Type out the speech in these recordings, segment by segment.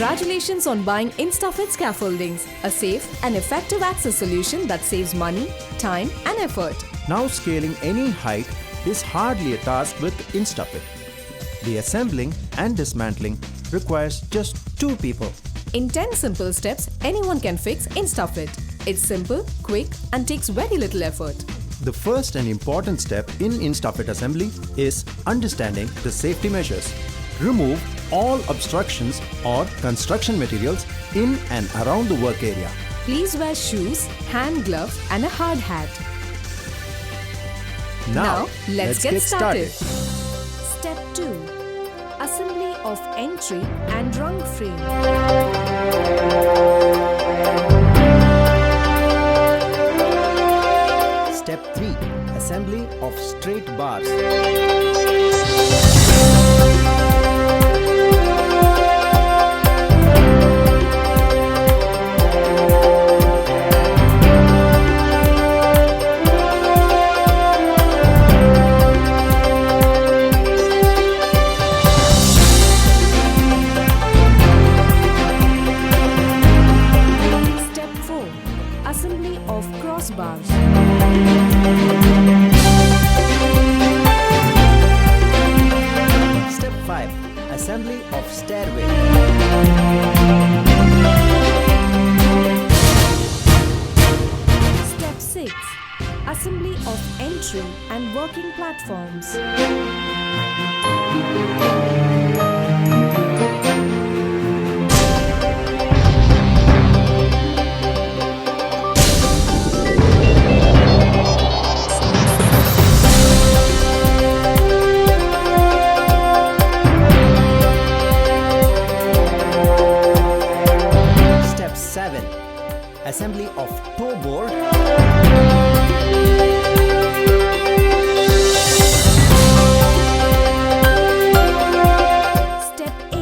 Congratulations on buying instafit scaffoldings, a safe and effective access solution that saves money, time and effort. Now scaling any height is hardly a task with instafit. The assembling and dismantling requires just 2 people. In 10 simple steps, anyone can fix instafit. It's simple, quick and takes very little effort. The first and important step in instafit assembly is understanding the safety measures. Remove all obstructions or construction materials in and around the work area. Please wear shoes, hand gloves and a hard hat. Now let's get started. Step 2. Assembly of entry and rung frame. Step 3. Assembly of straight bars. Assembly of crossbars. Step 5. Assembly of stairway. Step 6. Assembly of entry and working platforms. Step 7. Assembly of toe board. Step 8.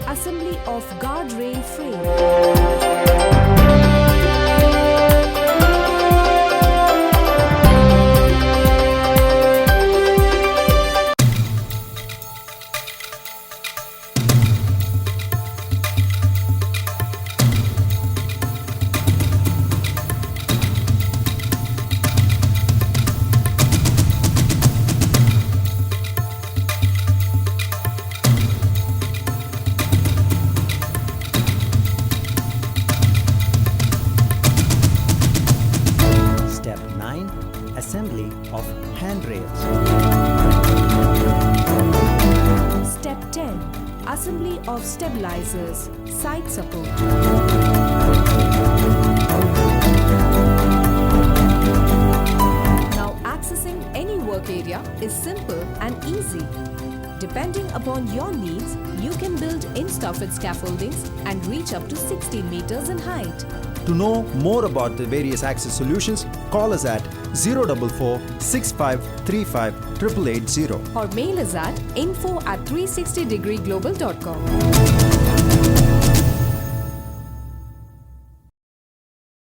Assembly of guardrail frame. Step 9. Assembly of handrails. Step 10. Assembly of stabilizers, side support. Now accessing any work area is simple and easy. Depending upon your needs, you can build instafit scaffoldings and reach up to 16 meters in height. To know more about the various access solutions, call us at 044 6535 8880. Or mail us at info@360degreeglobal.com.